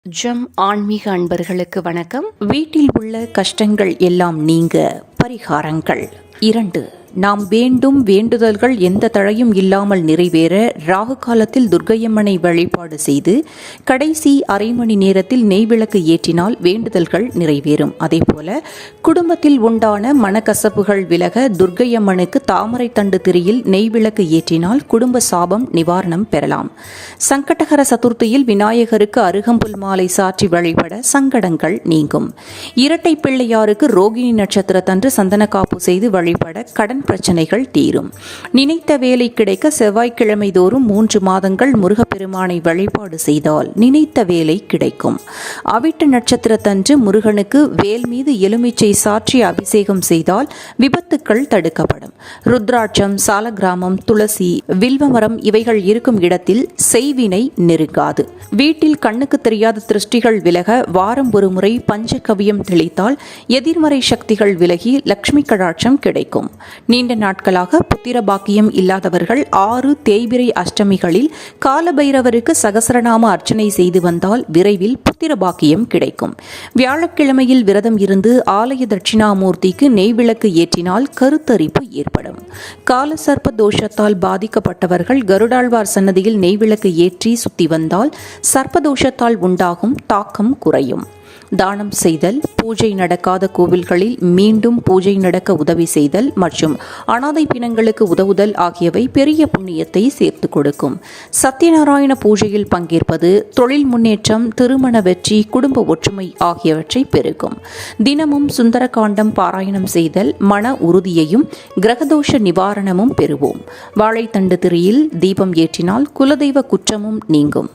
ஜம் ஆன்மீக அன்பர்களுக்கு வணக்கம். வீட்டில் உள்ள கஷ்டங்கள் எல்லாம் நீங்க பரிகாரங்கள் 2. நாம் வேண்டும் வேண்டுதல்கள் எந்த தடையும் இல்லாமல் நிறைவேற ராகு காலத்தில் துர்க்கையம்மனை வழிபாடு செய்து கடைசி அரை மணி நேரத்தில் நெய்விளக்கு ஏற்றினால் வேண்டுதல்கள் நிறைவேறும். அதேபோல குடும்பத்தில் உண்டான மனக்கசப்புகள் விலக துர்க்கையம்மனுக்கு தாமரை தண்டு திரியில் நெய்விளக்கு ஏற்றினால் குடும்ப சாபம் நிவாரணம் பெறலாம். சங்கடகர சதுர்த்தியில் விநாயகருக்கு அருகம்புல் மாலை சாற்றி வழிபட சங்கடங்கள் நீங்கும். இரட்டை பிள்ளையாருக்கு ரோகிணி நட்சத்திரத்தன்று சந்தனக்காப்பு செய்து வழிபட கடன் பிரச்சனைகள் தீரும். நினைத்த வேலை கிடைக்க செவ்வாய்க்கிழமை தோறும் 3 மாதங்கள் முருகப்பெருமானை வழிபாடு செய்தால் நினைத்த வேலை கிடைக்கும். அவிட்ட நட்சத்திரத்தன்று முருகனுக்கு வேல் மீது எலுமிச்சை சாற்றி அபிஷேகம் செய்தால் விபத்துக்கள் தடுக்கப்படும். ருத்ராட்சம், சாலக்கிராமம், துளசி, வில்வமரம் இவைகள் இருக்கும் இடத்தில் செய்வினை நெருங்காது. வீட்டில் கண்ணுக்கு தெரியாத திருஷ்டிகள் விலக வாரம் ஒரு முறை பஞ்சகவியம் தெளித்தால் எதிர்மறை சக்திகள் விலகி லட்சுமி கடாட்சம் கிடைக்கும். நீண்ட நாட்களாக புத்திர பாக்கியம் இல்லாதவர்கள் 6 தேய்பிறை அஷ்டமிகளில் காலபைரவருக்கு சகசரநாம அர்ச்சனை செய்து வந்தால் விரைவில் புத்திர பாக்கியம் கிடைக்கும். வியாழக்கிழமையில் விரதம் இருந்து ஆலய தட்சிணாமூர்த்திக்கு நெய்விளக்கு ஏற்றினால் கருத்தரிப்பு ஏற்படும். காலசர்ப்ப தோஷத்தால் பாதிக்கப்பட்டவர்கள் கருடாழ்வார் சன்னதியில் நெய்விளக்கு ஏற்றி சுத்தி வந்தால் சர்ப்பதோஷத்தால் உண்டாகும் தாக்கம் குறையும். தானம் செய்தல், பூஜை நடக்காத கோவில்களில் மீண்டும் பூஜை நடக்க உதவி செய்தல் மற்றும் அனாதை பிணங்களுக்கு உதவுதல் ஆகியவை பெரிய புண்ணியத்தை சேர்த்து கொடுக்கும். சத்யநாராயண பூஜையில் பங்கேற்பது தொழில் முன்னேற்றம், திருமண வெற்றி, குடும்ப ஒற்றுமை ஆகியவற்றை பெருக்கும். தினமும் சுந்தரகாண்டம் பாராயணம் செய்தல் மன உறுதியையும் கிரகதோஷ நிவாரணமும் பெறுவோம். வாழைத்தண்டு திரியில் தீபம் ஏற்றினால் குலதெய்வ குற்றமும் நீங்கும்.